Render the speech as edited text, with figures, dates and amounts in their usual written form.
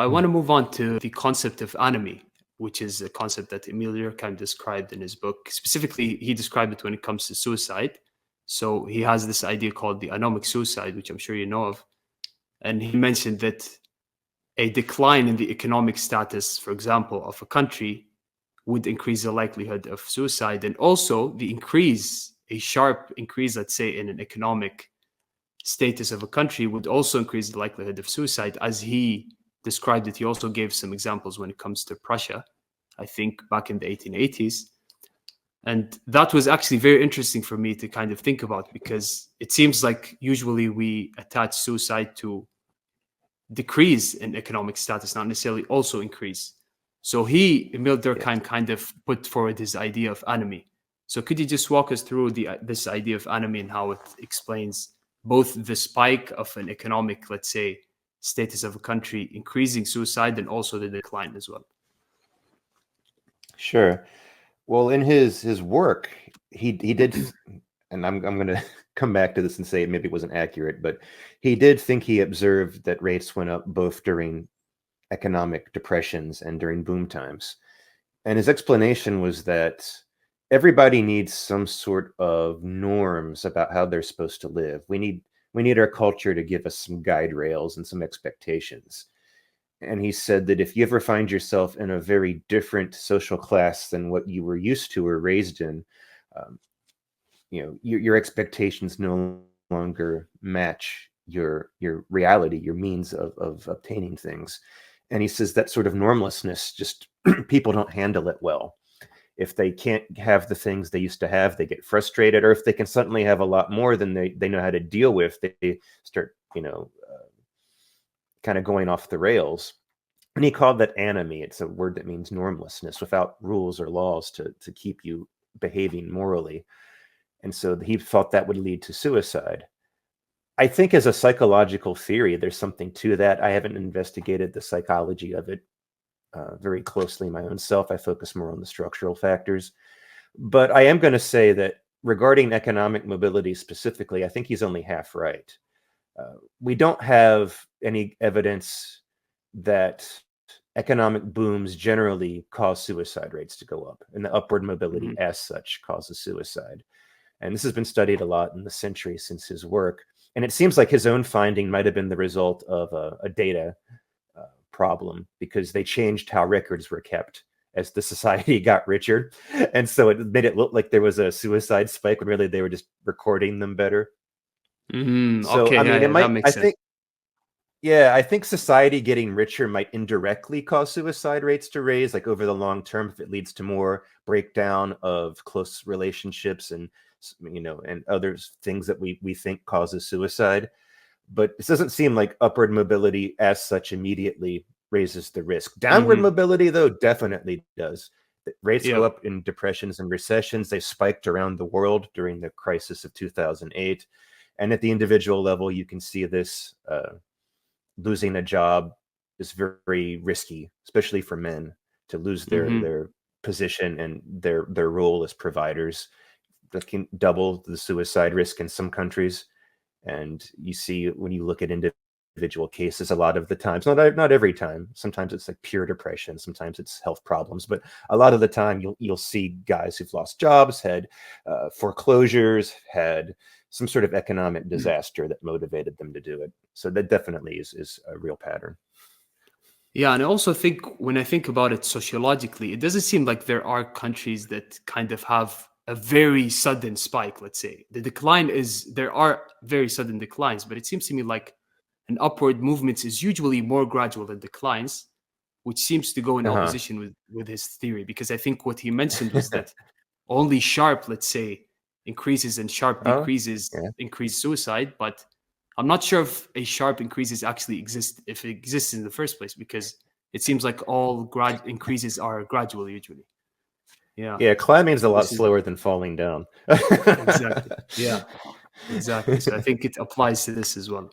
I want to move on to the concept of anomie, which is a concept that Emil Durkheim described in his book. Specifically, he described it when it comes to suicide. So he has this idea called the anomic suicide, which I'm sure you know of. And he mentioned that a decline in the economic status, for example, of a country would increase the likelihood of suicide. And also a sharp increase, let's say, in an economic status of a country would also increase the likelihood of suicide. As he described it, he also gave some examples when it comes to Prussia, I think back in the 1880s. And that was actually very interesting for me to kind of think about, because it seems like usually we attach suicide to decrease in economic status, not necessarily also increase. So Emil Durkheim, kind of put forward his idea of anomie. So could you just walk us through this idea of anomie and how it explains both the spike of an economic, let's say, status of a country increasing suicide, and also the decline as well? Sure. Well, in his work, he did, and I'm going to come back to this and say maybe it wasn't accurate, but he did think he observed that rates went up both during economic depressions and during boom times. And his explanation was that everybody needs some sort of norms about how they're supposed to live. We need our culture to give us some guide rails and some expectations. And he said that if you ever find yourself in a very different social class than what you were used to or raised in, your expectations no longer match your reality, your means of obtaining things. And he says that sort of normlessness, just people don't handle it well. If they can't have the things they used to have, they get frustrated. Or if they can suddenly have a lot more than they know how to deal with, they start, kind of going off the rails. And he called that anomie. It's a word that means normlessness, without rules or laws to keep you behaving morally. And so he thought that would lead to suicide. I think as a psychological theory, there's something to that. I haven't investigated the psychology of it very closely my own self. I focus more on the structural factors. But I am going to say that regarding economic mobility specifically, I think he's only half right. We don't have any evidence that economic booms generally cause suicide rates to go up, and the upward mobility as such causes suicide. And this has been studied a lot in the century since his work. And it seems like his own finding might have been the result of a data problem, because they changed how records were kept as the society got richer. And so it made it look like there was a suicide spike when really they were just recording them better. So, okay, I mean, that makes sense. I think society getting richer might indirectly cause suicide rates to raise, like over the long term, if it leads to more breakdown of close relationships and other things that we think causes suicide. But it doesn't seem like upward mobility as such immediately raises the risk. Downward mobility, though, definitely does. Rates go up in depressions and recessions. They spiked around the world during the crisis of 2008. And at the individual level, you can see this. Losing a job is very risky, especially for men, to lose their position and their role as providers. That can double the suicide risk in some countries. And you see, when you look at individual cases, a lot of the times, not every time, sometimes it's like pure depression, sometimes it's health problems, but a lot of the time you'll see guys who've lost jobs, had foreclosures, had some sort of economic disaster that motivated them to do it. So that definitely is a real pattern. Yeah, and I also think, when I think about it sociologically, it doesn't seem like there are countries that kind of have a very sudden spike, let's say. There are very sudden declines, but it seems to me like an upward movement is usually more gradual than declines, which seems to go in opposition with his theory, because I think what he mentioned was that only sharp, let's say, increases and sharp decreases increase suicide, but I'm not sure if a sharp increases actually exist, if it exists in the first place, because it seems like all increases are gradual usually. Yeah, climbing's a lot slower than falling down. Exactly. Yeah, exactly. So I think it applies to this as well.